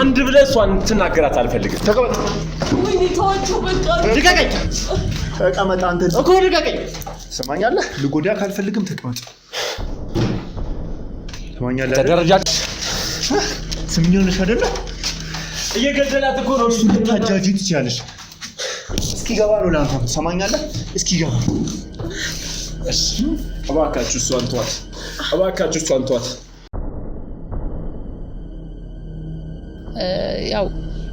ወንድ ብለህ እሷን ትናገራት አልፈልግም ተቀመጥ ወይኔ ተዋቸው በቃ ልቀቀኝ ተቀመጥ አንተ እኮ ልቀቀኝ ሰማኛለህ ልጎዳ ካልፈልግም ተቀመጥ ሰማኛለህ ተደረጃ ስምኛለሽ አይደለ እየገደላት እኮ ነው ታጃጂ ትችያለሽ እስኪ ገባ ነው ላንተ ሰማኛለህ እስኪ ገባ እሺ እባካችሁ እሷን ተዋት ያው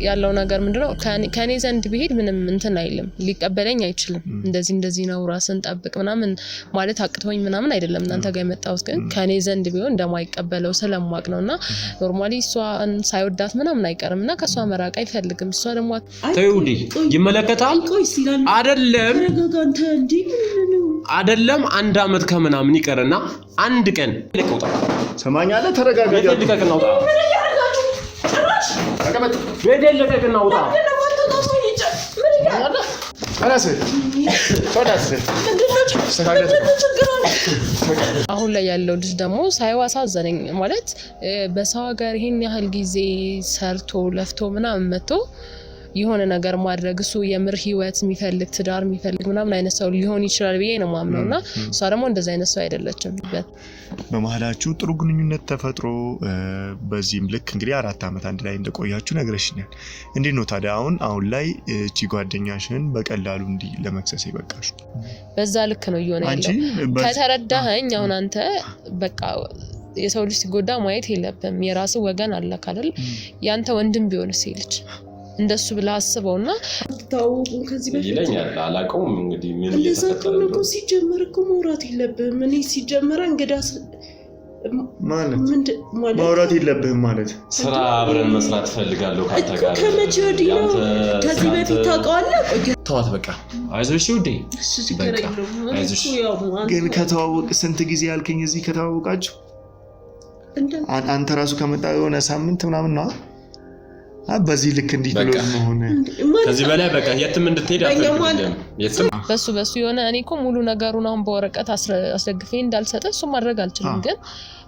ያለው ነገር ምንድነው ከኔ ዘንድ ቢሄድ ምንም እንትን አይልም ሊቀበለኝ አይችልም እንደዚህ ነው ራስን ጠብቅ ምናምን ማለት አቅቶኝ ምናምን አይደለም እናንተ ጋር የመጣው ግን ከኔ ዘንድ ቢሆን እንደማይቀበለው ስለማቅ ነውና ኖርማሊ እሷን ሳይወዳት ምናምን አይቀርምና ከሷ መራቅ አይፈልግም እሷ ደግሞ ተይውዲ ይመለከታል አይደለም አንድ አመት ከምናምን ይቀርና አንድ ቀን ለቀውጣ ሰማኛለህ ተረጋጋ ለቀቅናውጣ ተቀመጥ ቤቴን ለቀቅና ውጣ አሁን ላይ ያለው ልጅ ደግሞ ሳይዋሳ አዘነኝ ማለት በሰው ሀገር ይሄን ያህል ጊዜ ሰርቶ ለፍቶ ምናምን መጥቶ የሆነ ነገር ማድረግ እሱ የምር ህይወት የሚፈልግ ትዳር የሚፈልግ ምናምን አይነት ሰው ሊሆን ይችላል ብዬ ነው ማምነውና እሷ ደግሞ እንደዛ አይነት ሰው አይደለችም በመሃላችሁ ጥሩ ግንኙነት ተፈጥሮ በዚህም ልክ እንግዲህ 4 አመት አንድ ላይ እንደቆያችሁ ነግረሽኛል እንዴት ነው ታዲያ አሁን ላይ እቺ ጓደኛሽን በቀላሉ እንዲ ለመክሰስ ይበቃሽ በዛ ልክ ነው ይሆነ ያለው ከተረዳኸኝ አሁን አንተ በቃ የሰው ልጅ ሲጎዳ ማየት የለብም የራሱ ወገን አለ ካደል ያንተ ወንድም ቢሆንስ ይልች እንደሱ ብላ አስበውና ታውቁ ከዚህ በፊት ይለኛል አላቀውም እንግዲህ ምን እየተፈጠረ ነው ሲጀመር እኮ ማውራት የለብህም እኔ ሲጀመር እንግዳስ ማለት ማውራት የለብህም ማለት ስራ አብረን መስራት ፈልጋለሁ ካንተ ጋር ከመቼ ወዲህ ነው ከዚህ በፊት ታውቀዋለህ ተዋት በቃ አይዞሽ ውዴ በቃ አይዞሽ ግን ከተዋወቅ ስንት ጊዜ ያልከኝ እዚህ ከተዋወቃችሁ አንተ ራሱ ከመጣ የሆነ ሳምንት ምናምን ነው በዚህ ልክ እንዲብሎ ነው ከዚህ በላይ በቃ የትም እንድትሄድ አትፈልግም የትም በሱ የሆነ እኔ እኮ ሙሉ ነገሩን አሁን በወረቀት አስደግፌ እንዳልሰጠ እሱ ማድረግ አልችልም ግን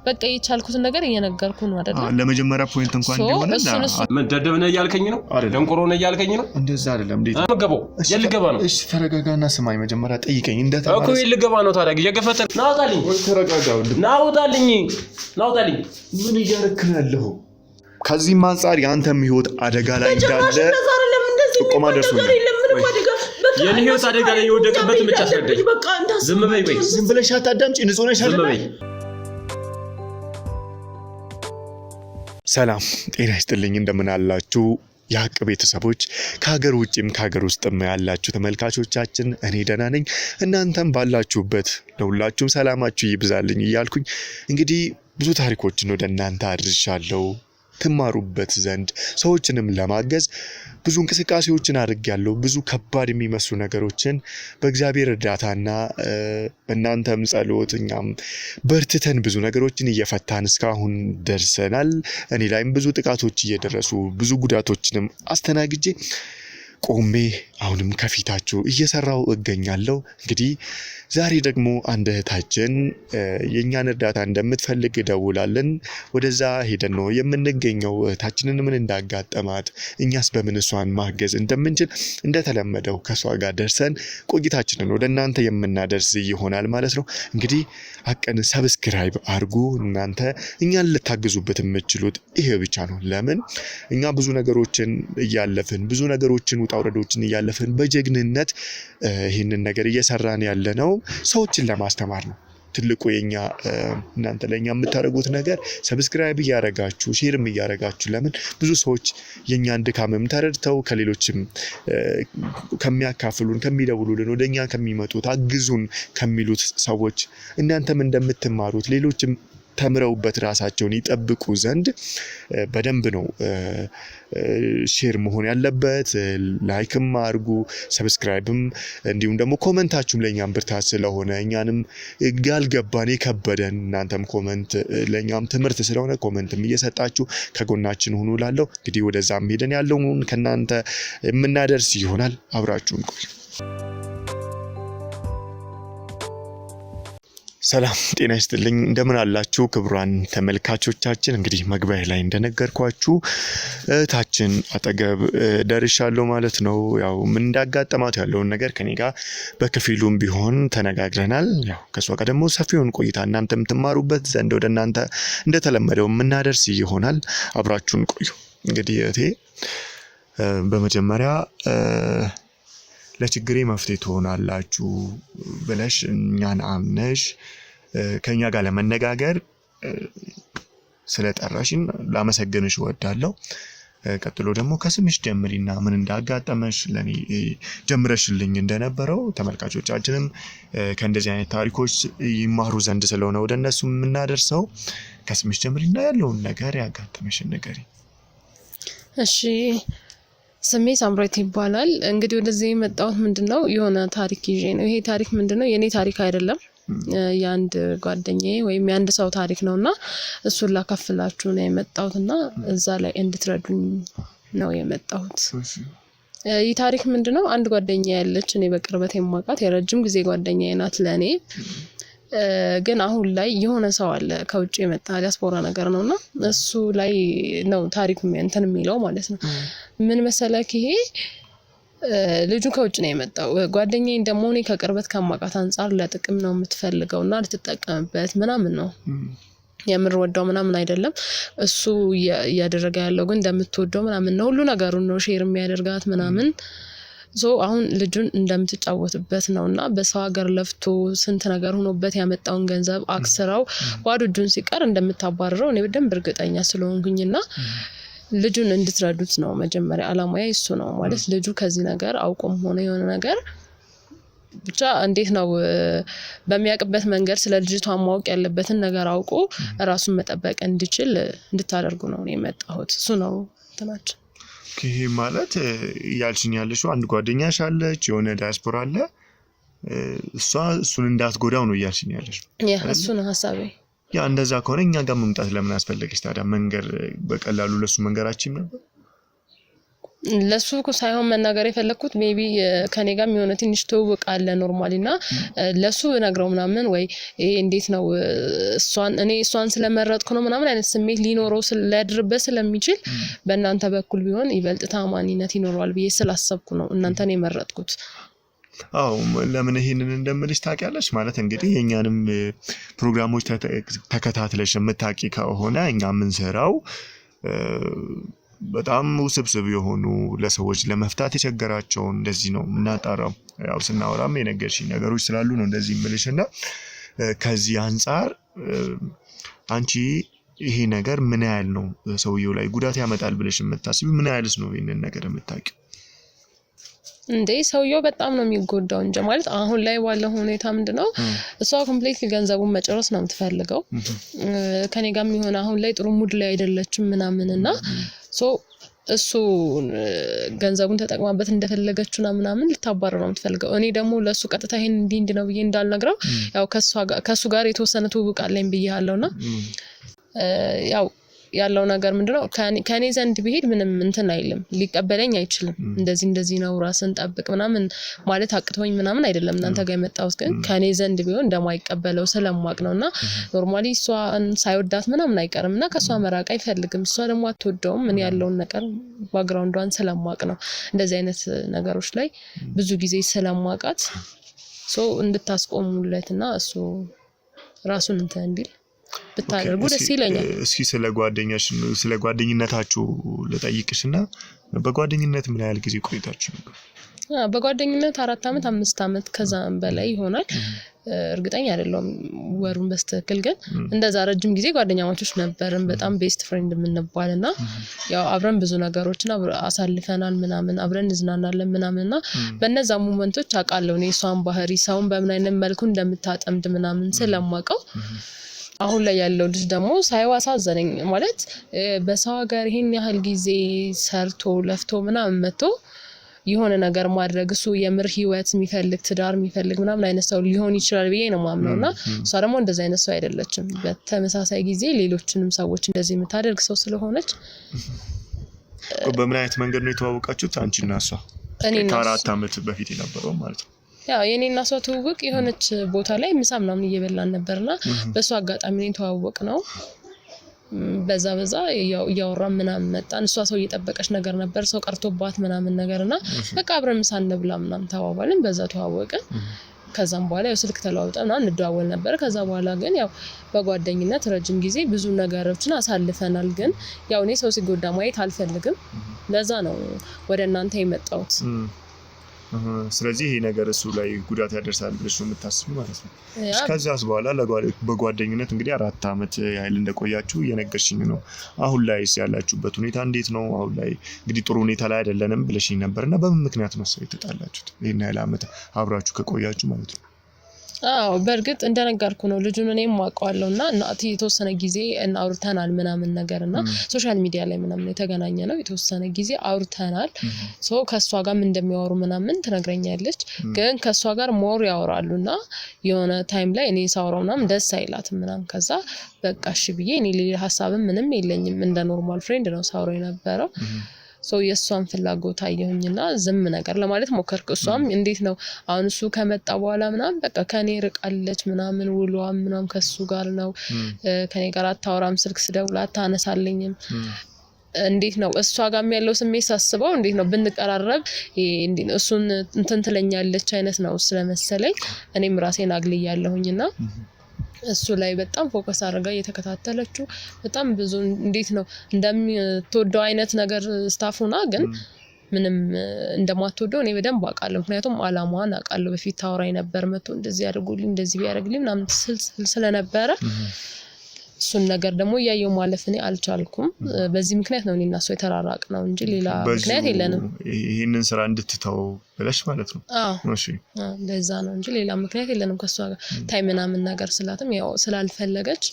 በቃ የቻልኩትን ነገር እየነገርኩ ነው አይደል ለመጀመሪያ ፖይንት እንኳን ቢሆንና ምን ደደብነ ያልከኝ ነው ደንቆሮነ ያልከኝ ነው እንደዛ አይደለም እንዴ አመገበው የልገባ ነው እሺ ተረጋጋና ስማኝ መጀመሪያ ጠይቀኝ እንደተባለ እኮ የልገባ ነው ታዲያ የገፈተ ናውጣልኝ ተረጋጋው ናውጣልኝ ምን እያረክን ያለው ከዚህ አንፃር ያንተም ህይወት አደጋ ላይ እንዳለ ቆማ ደርሶ የኔ ህይወት አደጋ ላይ የወደቀበት ብቻ አስረዳኝ ዝም በይ ዝም ብለሽ አታዳምጪ ንጹህ ነሽ አይደል ሰላም ጤና ይስጥልኝ እንደምን አላችሁ ያቅ ቤተሰቦች ከሀገር ውጪም ከሀገር ውስጥም ያላችሁ ተመልካቾቻችን እኔ ደህና ነኝ እናንተም ባላችሁበት ለሁላችሁም ሰላማችሁ ይብዛልኝ እያልኩኝ እንግዲህ ብዙ ታሪኮችን ወደ እናንተ አድርሻለሁ ተማሩበት ዘንድ ሰዎችንም ለማገዝ ብዙ እንቅስቃሴዎችን አድርጌያለሁ ብዙ ከባድ የሚመስሉ ነገሮችን በእግዚአብሔር እርዳታና በእናንተም ጸሎትኛም በርትተን ብዙ ነገሮችን እየፈታን እስካሁን ደርሰናል እኔ ላይም ብዙ ጥቃቶች እየደረሱ ብዙ ጉዳቶችንም አስተናግጄ ቆሜ አሁንም ከፊታችሁ እየሰራው እገኛለሁ እንግዲህ ዛሬ ደግሞ አንድ እህታችን የኛን እርዳታ እንደምትፈልግ ደውላለን ወደዛ ሄደን ነው የምንገኘው እህታችንን ምን እንዳጋጠማት እኛስ በምን እሷን ማገዝ እንደምንችል እንደተለመደው ከሷ ጋር ደርሰን ቆይታችንን ወደ እናንተ የምናደርስ ይሆናል ማለት ነው እንግዲህ አቀን ሰብስክራይብ አድርጉ እናንተ እኛን ልታግዙበት የምትችሉት ይሄ ብቻ ነው ለምን እኛ ብዙ ነገሮችን እያለፍን ብዙ ነገሮችን ውጣውረዶችን እያለፍን በጀግንነት ይሄንን ነገር እየሰራን ያለ ነው ሰዎችን ለማስተማር ነው ትልቁ የኛ እናንተ ለኛ የምታረጉት ነገር ሰብስክራይብ ያረጋችሁ ሼርም ያረጋችሁ ለምን ብዙ ሰዎች የኛን ድካምም ተረድተው ከሌሎችም ከሚያካፍሉን ከሚደውሉልን ወደኛ ከሚመጡት አግዙን ከሚሉት ሰዎች እናንተም እንደምትማሩት ሌሎችም ተምረውበት ራሳቸውን ይጠብቁ ዘንድ በደንብ ነው ሼር መሆን ያለበት ላይክም አድርጉ ሰብስክራይብም እንዲሁም ደግሞ ኮሜንታችሁም ለኛም ብርታት ስለሆነ እኛንም ጋልገባን የከበደን እናንተም ኮሜንት ለኛም ትምህርት ስለሆነ ኮሜንትም እየሰጣችሁ ከጎናችን ሁኑ ላለው እንግዲህ ወደዛም ሄደን ያለውን ከናንተ የምናደርስ ይሆናል አብራችሁን ቆዩ ሰላም ጤና ይስጥልኝ እንደምን አላችሁ ክቡራን ተመልካቾቻችን እንግዲህ መግቢያ ላይ እንደነገርኳችሁ ታችን አጠገብ ደርሻለሁ ማለት ነው ያው ምን እንዳጋጠማት ያለውን ነገር ከኔ ጋር በከፊሉም ቢሆን ተነጋግረናል ያው ከሷ ጋር ደግሞ ሰፊውን ቆይታ እናንተም ትማሩበት ዘንድ ወደ እናንተ እንደተለመደው ምናደርስ ይሆናል አብራችሁን ቆዩ እንግዲህ እቴ በመጀመሪያ ለችግሬ መፍትሄ ትሆናላችሁ ብለሽ እኛን አምነሽ ከኛ ጋር ለመነጋገር ስለጠራሽን ላመሰግንሽ እወዳለሁ ቀጥሎ ደግሞ ከስምሽ ጀምሪና ምን እንዳጋጠመሽ ለኔ ጀምረሽልኝ እንደነበረው ተመልካቾቻችንም ከእንደዚህ አይነት ታሪኮች ይማሩ ዘንድ ስለሆነ ወደነሱ ምናደርሰው ከስምሽ ጀምሪና ያለውን ነገር ያጋጠመሽን ነገር እሺ ስሜ ሳምራዊት ይባላል እንግዲህ ወደዚህ የመጣሁት ምንድነው የሆነ ታሪክ ይዤ ነው ይሄ ታሪክ ምንድነው የኔ ታሪክ አይደለም ያንድ ጓደኛዬ ወይም ያንድ ሰው ታሪክ ነውና እሱን ላካፍላችሁ ነው የመጣሁትና እዛ ላይ እንድትረዱኝ ነው የመጣሁት ይሄ ታሪክ ምንድነው አንድ ጓደኛዬ ያለች እኔ በቅርበት የማውቃት የረጅም ጊዜ ጓደኛዬ ናት ለኔ ግን አሁን ላይ የሆነ ሰው አለ ከውጭ የመጣ ዲያስፖራ ነገር ነውና እሱ ላይ ነው ታሪኩ እንትን የሚለው ማለት ነው ምን መሰለክ ይሄ ልጁ ከውጭ ነው የመጣው ጓደኛዬ እንደሞኔ ከቅርበት ከማውቃት አንፃር ለጥቅም ነው የምትፈልገውና ልትጠቀምበት ምናምን ነው የምር ወዳው ምናምን አይደለም እሱ ያደረገ ያለው ግን እንደምትወደው ምናምን ነው ሁሉ ነገሩን ነው ሼር የሚያደርጋት ምናምን አሁን ልጁን እንደምትጫወትበት ነውና በሰው ሀገር ለፍቶ ስንት ነገር ሆኖበት ያመጣውን ገንዘብ አክስራው ባዶ እጁን ሲቀር እንደምታባረረው እኔ በደንብ እርግጠኛ ስለሆንኩኝና ልጁን እንድትረዱት ነው መጀመሪያ አላማዬ እሱ ነው ማለት ልጁ ከዚህ ነገር አውቆም ሆነ የሆነ ነገር ብቻ እንዴት ነው በሚያቅበት መንገድ ስለ ልጅቷ ማወቅ ያለበትን ነገር አውቆ ራሱን መጠበቅ እንዲችል እንድታደርጉ ነው የመጣሁት እሱ ነው ተናች ይሄ ማለት ያልሽኝ ያለሽው አንድ ጓደኛሽ አለች የሆነ ዲያስፖራ አለ እሱን እንዳትጎዳው ነው ያልሽኝ ያለሽ ያ እሱ ነው ሐሳቤ ያ እንደዛ ከሆነ እኛ ጋር መምጣት ለምን አስፈልገሽ ታዲያ መንገር በቀላሉ ለሱ መንገራችን ነበር ለሱ ሳይሆን መናገር የፈለኩት ሜቢ ከኔ ጋር የሚሆነ ትንሽ ተውውቅ አለ ኖርማሊና ለሱ ነግረው ምናምን ወይ ይሄ እንዴት ነው እሷን ስለመረጥኩ ነው ምናምን አይነት ስሜት ሊኖረው ስለያድርበት ስለሚችል በእናንተ በኩል ቢሆን ይበልጥ ታማኝነት ይኖረዋል ብዬ ስላሰብኩ ነው እናንተን የመረጥኩት አው ለምን ይሄንን እንደምልሽ ታውቂያለሽ ማለት እንግዲህ የኛንም ፕሮግራሞች ተከታትለሽ የምታውቂ ከሆነ እኛ ምን ሰራው በጣም ውስብስብ የሆኑ ለሰዎች ለመፍታት የቸገራቸው እንደዚህ ነው እናጣራው ያው ስናወራም የነገርሽኝ ነገሮች ስላሉ ነው እንደዚህ ምልሽና ከዚህ አንፃር አንቺ ይሄ ነገር ምን ያህል ነው ሰውየው ላይ ጉዳት ያመጣል ብለሽ የምታስቢ ምን ያህልስ ነው ይሄንን ነገር የምታውቂ እንዴ ሰውየው በጣም ነው የሚጎዳው እንጂ ማለት አሁን ላይ ባለው ሁኔታ ምንድነው እሷ ኮምፕሊት ገንዘቡን መጨረስ ነው የምትፈልገው ከኔ ጋርም ይሆን አሁን ላይ ጥሩ ሙድ ላይ አይደለችም ምናምንና እሱ ገንዘቡን ተጠቅማበት እንደፈለገችውና ምናምን ልታባረር ነው የምትፈልገው እኔ ደግሞ ለሱ ቀጥታ ይሄን እንዲ ነው ብዬ እንዳልነግረው ያው ከሱ ጋር የተወሰነ ትውውቅ አለኝ ብዬሃለውና ያው ያለው ነገር ምንድነው ከኔ ዘንድ ቢሄድ ምንም እንትን አይልም ሊቀበለኝ አይችልም እንደዚህ ነው ራስን ጠብቅ ምናምን ማለት አቅቶኝ ምናምን አይደለም እናንተ ጋር የመጣው ግን ከኔ ዘንድ ቢሆን እንደማይቀበለው ስለማቅ ነውና ኖርማሊ እሷን ሳይወዳት ምናምን አይቀርምና ከሷ መራቅ አይፈልግም እሷ ደግሞ አትወደውም ምን ያለውን ነገር ባክግራውንዷን ስለማቅ ነው እንደዚህ አይነት ነገሮች ላይ ብዙ ጊዜ ስለማቃት እንድታስቆሙለትና እሱ ራሱን እንትን እንዲል ብታደርጉ ደስ ይለኛል እስኪ ስለ ጓደኝነታችሁ ልጠይቅሽና በጓደኝነት ምን ያህል ጊዜ ቆይታችሁ ነበር በጓደኝነት 4 አመት 5 አመት ከዛም በላይ ይሆናል እርግጠኛ አይደለም ወሩን በስተክል ግን እንደዛ ረጅም ጊዜ ጓደኛማቾች ነበርን በጣም ቤስት ፍሬንድ የምንባልና ያው አብረን ብዙ ነገሮችን አሳልፈናል ምናምን አብረን እንዝናናለን ምናምንና በእነዛ ሞመንቶች አቃለው ነው እሷን ባህሪ ሰውን በምን አይነት መልኩ እንደምታጠምድ ምናምን ስለማቀው አሁን ላይ ያለው ልጅ ደግሞ ሳይዋሳዘነኝ ማለት በሰው ሀገር ይሄን ያህል ጊዜ ሰርቶ ለፍቶ ምናምን መጥቶ የሆነ ነገር ማድረግ እሱ የምር ህይወት የሚፈልግ ትዳር የሚፈልግ ምናምን አይነት ሰው ሊሆን ይችላል ብዬ ነው ማምነውና እሷ ደግሞ እንደዛ አይነት ሰው አይደለችም በተመሳሳይ ጊዜ ሌሎችንም ሰዎች እንደዚህ የምታደርግ ሰው ስለሆነች በምን አይነት መንገድ ነው የተዋወቃችሁት አንቺና እሷ ከ4 አመት በፊት የነበረው ማለት ነው ያው የኔና እሷ ትውውቅ የሆነች ቦታ ላይ ምሳ ምናምን እየበላን ነበርና በሱ አጋጣሚ ነው ተዋወቅ ነው። በዛ ያው እያወራን ምናምን መጣን። እሷ ሰው እየጠበቀች ነገር ነበር፣ ሰው ቀርቶባት ምናምን ነገርና በቃ አብረን ምሳ እንብላ ምናምን ተባባልን። በዛ ተዋወቅን። ከዛም በኋላ ያው ስልክ ተለዋውጠን እንደዋወል ነበር። ከዛ በኋላ ግን ያው በጓደኝነት ረጅም ጊዜ ብዙ ነገሮችን አሳልፈናል። ግን ያው እኔ ሰው ሲጎዳ ማየት አልፈልግም። ለዛ ነው ወደ እናንተ የመጣሁት። ስለዚህ ይሄ ነገር እሱ ላይ ጉዳት ያደርሳል ብለሽ ነው የምታስቡ ማለት ነው? ከዛስ በኋላ በጓደኝነት እንግዲህ 4 አመት ያህል እንደቆያችሁ እየነገርሽኝ ነው። አሁን ላይስ ያላችሁበት ሁኔታ እንዴት ነው? አሁን ላይ እንግዲህ ጥሩ ሁኔታ ላይ አይደለንም ብለሽኝ ነበርና በምን ምክንያት ነው የተጣላችሁት? ይሄን ያህል አመት አብራችሁ ከቆያችሁ ማለት ነው? አዎ በርግጥ እንደነገርኩ ነው ልጁን እኔም ማውቀዋለሁና እናት የተወሰነ ጊዜ አውርተናል ምናምን ነገርና ሶሻል ሚዲያ ላይ ምናምን የተገናኘ ነው። የተወሰነ ጊዜ አውርተናል። ከሷ ጋርም እንደሚያወሩ ምናምን ትነግረኛለች። ግን ከሷ ጋር ሞር ያወራሉና የሆነ ታይም ላይ እኔ ሳወራው ምናምን ደስ አይላትም ምናምን። ከዛ በቃ እሺ ብዬ እኔ ሌላ ሐሳብም ምንም የለኝም እንደ ኖርማል ፍሬንድ ነው ሳወራው የነበረው። የሷን ፍላጎት አየሁኝና ዝም ነገር ለማለት ሞከርኩ። እሷም እንዴት ነው አሁን እሱ ከመጣ በኋላ ምናምን በቃ ከኔ ርቃለች ምናምን ውሏም ምናምን ከሱ ጋር ነው ከኔ ጋር አታወራም፣ ስልክ ስደውል አታነሳልኝም። እንዴት ነው እሷ ጋርም ያለው ስሜት ሳስበው እንዴት ነው ብንቀራረብ እንዴት ነው እሱን እንትን ትለኛለች አይነት ነው ስለመሰለኝ እኔም ራሴን አግልያለሁኝና እሱ ላይ በጣም ፎከስ አድርጋ እየተከታተለችው በጣም ብዙ እንዴት ነው እንደምትወደው አይነት ነገር ስታፉና ግን ምንም እንደማትወደው እኔ በደንብ አውቃለሁ። ምክንያቱም አላማዋን አውቃለሁ። በፊት ታወራኝ ነበር መጥቶ እንደዚህ ያድርጉልኝ እንደዚህ ቢያደርግልኝ ምናምን ስለነበረ እሱን ነገር ደግሞ እያየው ማለፍ እኔ አልቻልኩም። በዚህ ምክንያት ነው እኔና እሱ የተራራቅ ነው እንጂ ሌላ ምክንያት የለንም። ይሄንን ስራ እንድትተው ብለሽ ማለት ነው? እሺ ለዛ ነው እንጂ ሌላ ምክንያት የለንም። ከሷ ጋር ታይም ምናምን ነገር ስላትም ያው ስላልፈለገች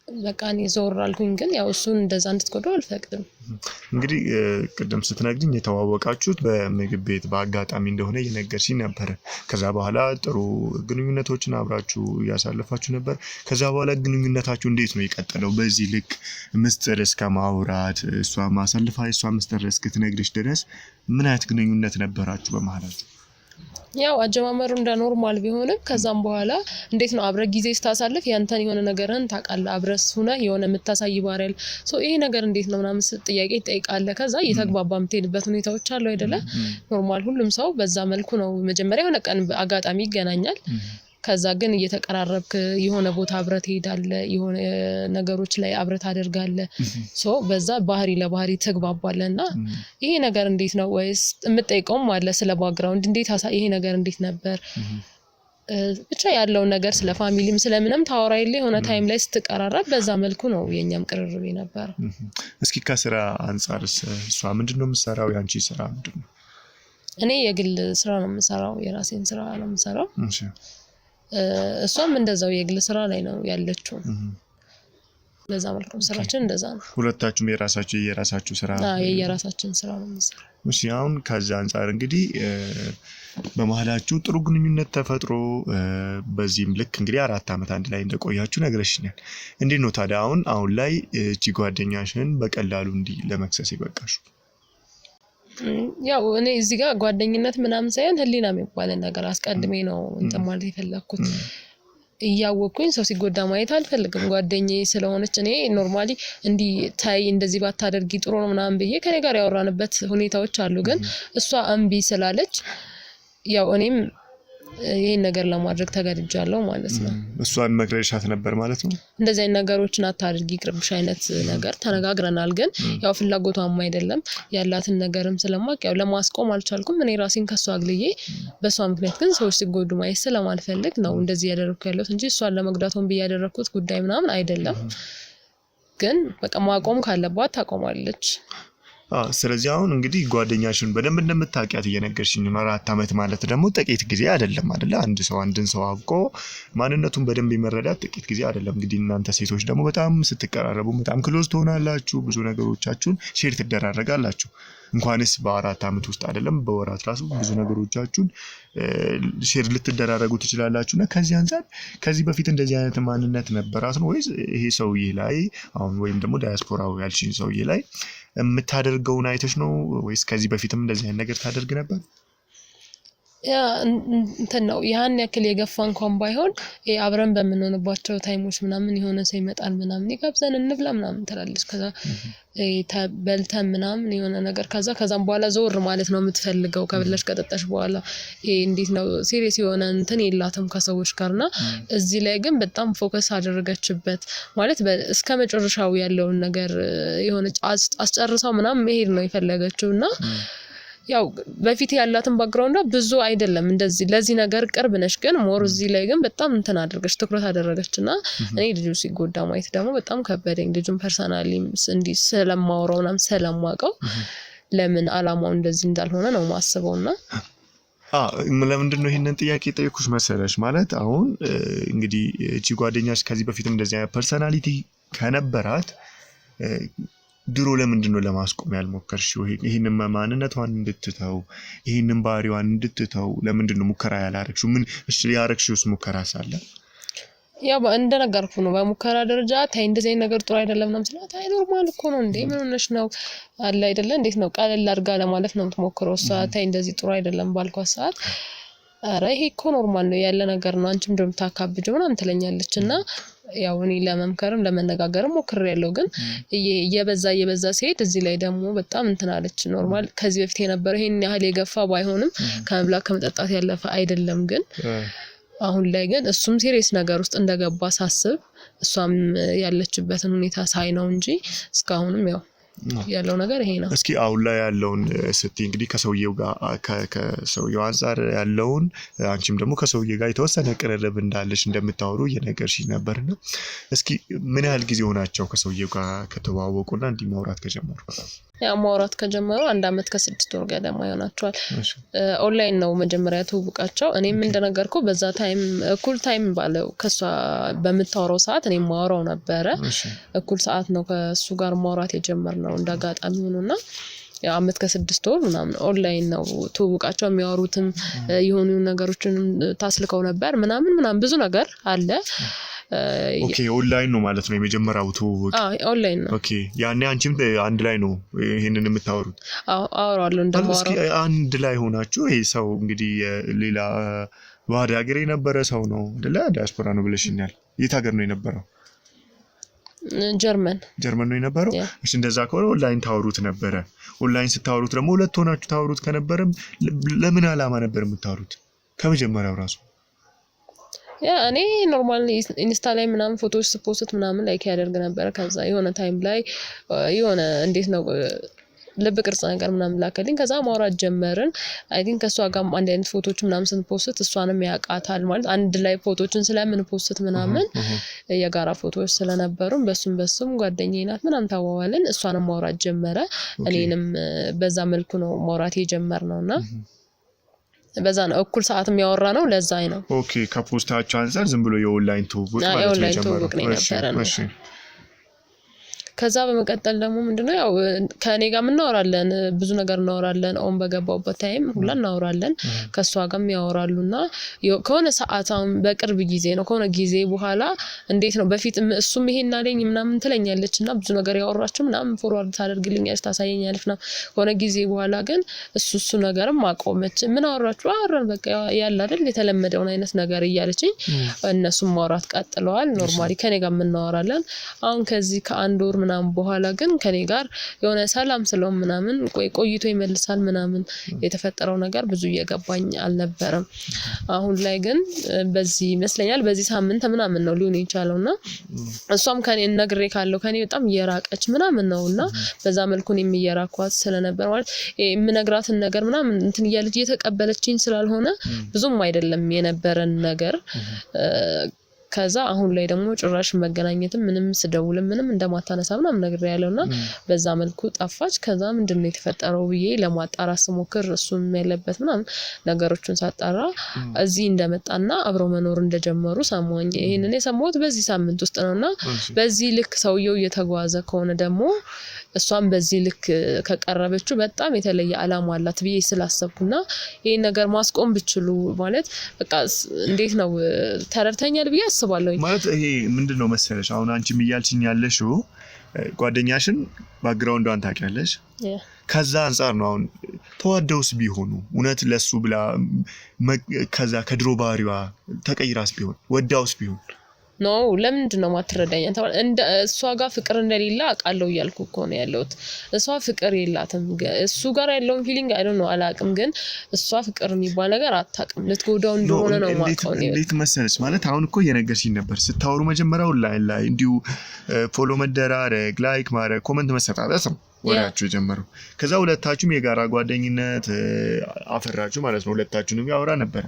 በቃ እኔ ዞር አልኩኝ። ግን ያው እሱን እንደዛ እንድትጎዳው አልፈቅድም። እንግዲህ ቅድም ስትነግሪኝ የተዋወቃችሁት በምግብ ቤት በአጋጣሚ እንደሆነ እየነገርሽኝ ነበር። ከዛ በኋላ ጥሩ ግንኙነቶችን አብራችሁ እያሳለፋችሁ ነበር። ከዛ በኋላ ግንኙነታችሁ እንዴት ነው የቀጠለው? በዚህ ልክ ምስጢር እስከ ማውራት እሷ ማሳልፋ እሷ ምስጢር እስክትነግርሽ ድረስ ምን አይነት ግንኙነት ነበራችሁ በመሃላችሁ? ያው አጀማመሩ እንደ ኖርማል ቢሆንም ከዛም በኋላ እንዴት ነው አብረ ጊዜ ስታሳልፍ ያንተን የሆነ ነገርን ታውቃለህ። አብረስ ሆነ የሆነ የምታሳይ ባሪያል ይሄ ነገር እንዴት ነው ምናምን ጥያቄ ትጠይቃለህ። ከዛ እየተግባባ የምትሄድበት ሁኔታዎች አሉ አይደለ? ኖርማል ሁሉም ሰው በዛ መልኩ ነው። መጀመሪያ የሆነ ቀን አጋጣሚ ይገናኛል። ከዛ ግን እየተቀራረብክ የሆነ ቦታ አብረ ትሄዳለህ፣ የሆነ ነገሮች ላይ አብረ ታደርጋለህ። በዛ ባህሪ ለባህሪ ተግባባለና ይሄ ነገር እንዴት ነው ወይስ የምትጠይቀውም አለ ስለ ባክግራውንድ እንዴት ይሄ ነገር እንዴት ነበር ብቻ ያለው ነገር ስለ ፋሚሊም ስለምንም ታወራይልህ የሆነ ታይም ላይ ስትቀራረብ በዛ መልኩ ነው የኛም ቅርርብ ነበር። እስኪ ከስራ አንፃርስ እሷ ምንድነው የምትሰራው? ያንቺ ስራ ምንድነው? እኔ የግል ስራ ነው የምሰራው፣ የራሴን ስራ ነው የምሰራው። እሺ እሷም እንደዛው የግል ስራ ላይ ነው ያለችው። ለዛ መልኩ ስራችን እንደዛ ነው። ሁለታችሁም የራሳችሁ ስራ? የራሳችን ስራ ነው የምንሰራው። እሺ አሁን ከዛ አንፃር እንግዲህ በመሃላችሁ ጥሩ ግንኙነት ተፈጥሮ በዚህም ልክ እንግዲህ 4 አመት አንድ ላይ እንደቆያችሁ ነግረሽኛል። እንዴት ነው ታዲያ አሁን ላይ እቺ ጓደኛሽን በቀላሉ እንዲህ ለመክሰስ ይበቃሽ? ያው እኔ እዚህ ጋር ጓደኝነት ምናምን ሳይሆን ህሊና የሚባል ነገር አስቀድሜ ነው እንትን ማለት የፈለኩት። እያወቅኩኝ ሰው ሲጎዳ ማየት አልፈልግም። ጓደኛዬ ስለሆነች እኔ ኖርማሊ እንዲህ ታይ እንደዚህ ባታደርጊ ጥሩ ነው ምናምን ብዬ ከኔ ጋር ያወራንበት ሁኔታዎች አሉ። ግን እሷ እምቢ ስላለች ያው እኔም ይሄን ነገር ለማድረግ ተገድጃለሁ ማለት ነው። እሷን መክረሻት ነበር ማለት ነው? እንደዚህ አይነት ነገሮችን አታድርጊ ቅርብሽ አይነት ነገር ተነጋግረናል። ግን ያው ፍላጎቷም አይደለም ያላትን ነገርም ስለማቅ ያው ለማስቆም አልቻልኩም። እኔ ራሴን ከሷ አግልዬ በሷ ምክንያት ግን ሰዎች ሲጎዱ ማየት ስለማልፈልግ ነው እንደዚህ ያደረኩት ያለሁት እንጂ እሷን ለመጉዳቱን ብዬ ያደረኩት ጉዳይ ምናምን አይደለም። ግን በቃ ማቆም ካለባት ታቆማለች። ስለዚህ አሁን እንግዲህ ጓደኛሽን በደንብ እንደምታውቂያት እየነገርሽኝ ነው። 4 አመት ማለት ደግሞ ጥቂት ጊዜ አይደለም አይደለ? አንድን ሰው አውቆ ማንነቱን በደንብ ይመረዳት ጥቂት ጊዜ አይደለም። እንግዲህ እናንተ ሴቶች ደግሞ በጣም ስትቀራረቡ በጣም ክሎዝ ትሆናላችሁ። ብዙ ነገሮቻችሁን ሼር ትደራረጋላችሁ። እንኳንስ በ4 አመት ውስጥ አይደለም በወራት ራሱ ብዙ ነገሮቻችሁን ሼር ልትደራረጉ ትችላላችሁና ከዚህ አንፃር ከዚህ በፊት እንደዚህ አይነት ማንነት ነበራት ነው ወይስ ይሄ ሰውዬ ላይ አሁን ወይም ደግሞ ዳያስፖራው ያልሽኝ ሰውዬ ላይ የምታደርገውን አይተሽ ነው ወይስ ከዚህ በፊትም እንደዚህ አይነት ነገር ታደርግ ነበር? ያ እንትን ነው ያን ያክል የገፋ እንኳን ባይሆን አብረን በምንሆንባቸው ታይሞች ምናምን የሆነ ሰው ይመጣል ምናምን ይጋብዘን እንብላ ምናምን ትላለች ከዛ በልተን ምናምን የሆነ ነገር ከዛም በኋላ ዞር ማለት ነው የምትፈልገው ከበላሽ ከጠጣሽ በኋላ እንዴት ነው ሲሪየስ የሆነ እንትን የላትም ከሰዎች ጋርና እዚህ ላይ ግን በጣም ፎከስ አደረገችበት ማለት እስከ መጨረሻው ያለውን ነገር የሆነ አስጨርሳው ምናምን መሄድ ነው የፈለገችውና ያው በፊት ያላትን ባክግራውንዷ ብዙ አይደለም እንደዚህ ለዚህ ነገር ቅርብ ነሽ ግን ሞር እዚህ ላይ ግን በጣም እንትን አድርገሽ ትኩረት አደረገችና እኔ ልጁ ሲጎዳ ማየት ደግሞ በጣም ከበደኝ ልጁን ፐርሰናሊ እንዲ ስለማወራውናም ስለማውቀው ለምን አላማው እንደዚህ እንዳልሆነ ነው ማስበውና ለምንድን ነው ይሄንን ጥያቄ ጠይቁሽ መሰለሽ ማለት አሁን እንግዲህ እቺ ጓደኛሽ ከዚህ በፊትም እንደዚህ አይነት ፐርሰናሊቲ ከነበራት ድሮ ለምንድን ነው ለማስቆም ያልሞከርሽው ይሄንን ማንነቷን እንድትተው ይሄንን ባህሪዋን እንድትተው ለምንድን ነው ሙከራ ያላረግሽው ምን እሺ ያረግሽውስ ሙከራ ሳለ ያው እንደነገርኩ ነው በሙከራ ደረጃ ታይ እንደዚህ ነገር ጥሩ አይደለም ነው ማለት አይ ኖርማል እኮ ነው እንዴ ምን ሆነሽ ነው አለ አይደለ እንዴት ነው ቀለል አድርጋ ለማለት ነው የምትሞክረው ታይ እንደዚህ ጥሩ አይደለም ባልኳት ሰዓት አረ ይሄ እኮ ኖርማል ነው ያለ ነገር ነው አንቺም እንደምታካብጂው ምናምን ትለኛለችና ያው እኔ ለመምከርም ለመነጋገርም ሞክሬያለሁ ግን እየበዛ ሲሄድ እዚህ ላይ ደግሞ በጣም እንትን አለች ኖርማል ከዚህ በፊት የነበረው ይሄን ያህል የገፋ ባይሆንም ከመብላት ከመጠጣት ያለፈ አይደለም ግን አሁን ላይ ግን እሱም ሲሪየስ ነገር ውስጥ እንደገባ ሳስብ እሷም ያለችበትን ሁኔታ ሳይ ነው እንጂ እስካሁንም ያው ያለው ነገር ይሄ ነው እስኪ አሁን ላይ ያለውን ስትይ እንግዲህ ከሰውየው ጋር ከሰውየው አንፃር ያለውን አንቺም ደግሞ ከሰውየው ጋር የተወሰነ ቅርርብ እንዳለሽ እንደምታወሩ እየነገርሽኝ ነበርና እስኪ ምን ያህል ጊዜ ሆናቸው ከሰውየው ጋር ከተዋወቁና እንዲማውራት ከጀመሩ ያው ማውራት ከጀመሩ 1 አመት ከ6 ወር ገደማ ይሆናቸዋል ኦንላይን ነው መጀመሪያ ተውቃቸው እኔም እንደነገርኩ በዛ ታይም እኩል ታይም ባለው ከሷ በመታወራው ሰዓት እኔም ማወራው ነበር እኩል ሰዓት ነው ከሱ ጋር ማውራት የጀመርነው እንዳጋጣሚ ሆኖና ያው አመት ከ6 ወር ምናምን ኦንላይን ነው ተውቃቸው የሚያወሩትም የሆኑ ነገሮችን ታስልከው ነበር ምናምን ብዙ ነገር አለ ኦኬ ኦንላይን ነው ማለት ነው የመጀመሪያው ተውውቅ ኦንላይን ነው ኦኬ ያኔ አንቺም አንድ ላይ ነው ይሄንን የምታወሩት አወራለሁ እንደማወራው እስኪ አንድ ላይ ሆናችሁ ይሄ ሰው እንግዲህ ሌላ ባዳ ሀገር የነበረ ሰው ነው አይደለ ዲያስፖራ ነው ብለሽኛል የት ሀገር ነው የነበረው ጀርመን ነው የነበረው እሺ እንደዛ ከሆነ ኦንላይን ታወሩት ነበረ ኦንላይን ስታወሩት ደግሞ ሁለት ሆናችሁ ታወሩት ከነበረም ለምን አላማ ነበር የምታወሩት ከመጀመሪያው ራሱ ያ እኔ ኖርማሊ ኢንስታ ላይ ምናምን ፎቶዎች ፖስት ምናምን ላይክ ያደርግ ነበር ከዛ የሆነ ታይም ላይ የሆነ እንዴት ነው ልብ ቅርጽ ነገር ምናምን ላከልኝ ከዛ ማውራት ጀመርን አይ ቲንክ ከሷ ጋር አንድ አይነት ፎቶዎች ምናምን ስንፖስት እሷንም ያቃታል ማለት አንድ ላይ ፎቶዎችን ስለምን ፖስት ምናምን የጋራ ፎቶዎች ስለነበሩ በሱም ጓደኛዬ ናት ምናምን ታዋዋልን እሷንም ማውራት ጀመረ እኔንም በዛ መልኩ ነው ማውራት የጀመርነውና በዛ ነው እኩል ሰዓት የሚያወራ ነው ለዛ ነው ኦኬ ከፖስታቸው አንፃር ዝም ብሎ የኦንላይን ተውውቅ ማለት ነው እሺ ከዛ በመቀጠል ደግሞ ምንድነው ያው ከኔ ጋር እናወራለን ብዙ ነገር እናወራለን ኦን በገባውበት ታይም ሁላ እናወራለን ከሷ ጋርም ያወራሉና ከሆነ ሰዓታም በቅርብ ጊዜ ነው ከሆነ ጊዜ በኋላ እንዴት ነው በፊት እሱም ይሄን አለኝ ምናምን ትለኛለችና ብዙ ነገር ያወራችሁ ምናምን ፎርዋርድ ታደርግልኛለች ታሳየኛለችና ከሆነ ጊዜ በኋላ ግን እሱ ነገርም ማቆመች ምን አወራችሁ አወራን በቃ ያለ አይደል የተለመደውን አይነት ነገር እያለችኝ እነሱም ማውራት ቀጥለዋል ኖርማሊ ከኔ ጋር እናወራለን አሁን ከዚህ ከአንድ ወር ምናምን በኋላ ግን ከኔ ጋር የሆነ ሰላም ስለሆነ ምናምን ቆይቶ ይመልሳል ምናምን የተፈጠረው ነገር ብዙ እየገባኝ አልነበረም አሁን ላይ ግን በዚህ ይመስለኛል በዚህ ሳምንት ምናምን ነው ሊሆን ይቻላልና እሷም ከኔ ነግሬ ካለው ከኔ በጣም እየራቀች ምናምን ነውና በዛ መልኩ ነው የሚየራኳት ስለነበር ማለት የምነግራትን ነገር ምናምን እንትን እያለች እየተቀበለችኝ ስላልሆነ ብዙም አይደለም የነበረን ነገር ከዛ አሁን ላይ ደግሞ ጭራሽ መገናኘትም ምንም ስደውልም ምንም እንደማታነሳ ምናምን ነገር ያለውና በዛ መልኩ ጠፋች ከዛ ምንድነው የተፈጠረው ብዬ ለማጣራት ስሞክር እሱም ያለበት ምናምን ነገሮችን ሳጣራ እዚህ እንደመጣና አብሮ መኖር እንደጀመሩ ሰማኝ ይሄንን የሰማሁት በዚህ ሳምንት ውስጥ ነውና በዚህ ልክ ሰውየው እየተጓዘ ከሆነ ደግሞ እሷም በዚህ ልክ ከቀረበችው በጣም የተለየ አላማ አላት ብዬ ስላሰብኩና ይሄን ነገር ማስቆም ብችሉ ማለት በቃ እንዴት ነው ተረድተኛል ብዬ አስባለሁ ማለት ይሄ ምንድነው መሰለሽ አሁን አንቺም እያልሽኝ ያለሽው ጓደኛሽን ባክግራውንዷን ታውቂያለሽ ከዛ አንፃር ነው አሁን ተዋደውስ ቢሆኑ እውነት ለሱ ብላ ከዛ ከድሮ ባህሪዋ ተቀይራስ ቢሆን ወዳውስ ቢሆን ነው ለምንድን ነው ማትረዳኝ እንደ እሷ ጋር ፍቅር እንደሌላ አቃለው ይያልኩ እኮ ነው ያለውት እሷ ፍቅር የላትም እሱ ጋር ያለው ፊሊንግ አይ ዶንት ኖ አላቅም ግን እሷ ፍቅር የሚባል ነገር አታቅም ልትጎዳው እንደሆነ ነው ማቀው ነው እንዴት መሰለሽ ማለት አሁን እኮ የነገርሽኝ ነበር ስታወሩ መጀመሪያው ላይ እንዲሁ ፎሎ መደራረግ ላይክ ማድረግ ኮሜንት መሰጣጣት ነው ወራችሁ ጀመረው ከዛ ሁለታችሁም የጋራ ጓደኝነት አፈራችሁ ማለት ነው ሁለታችሁንም ያወራ ነበር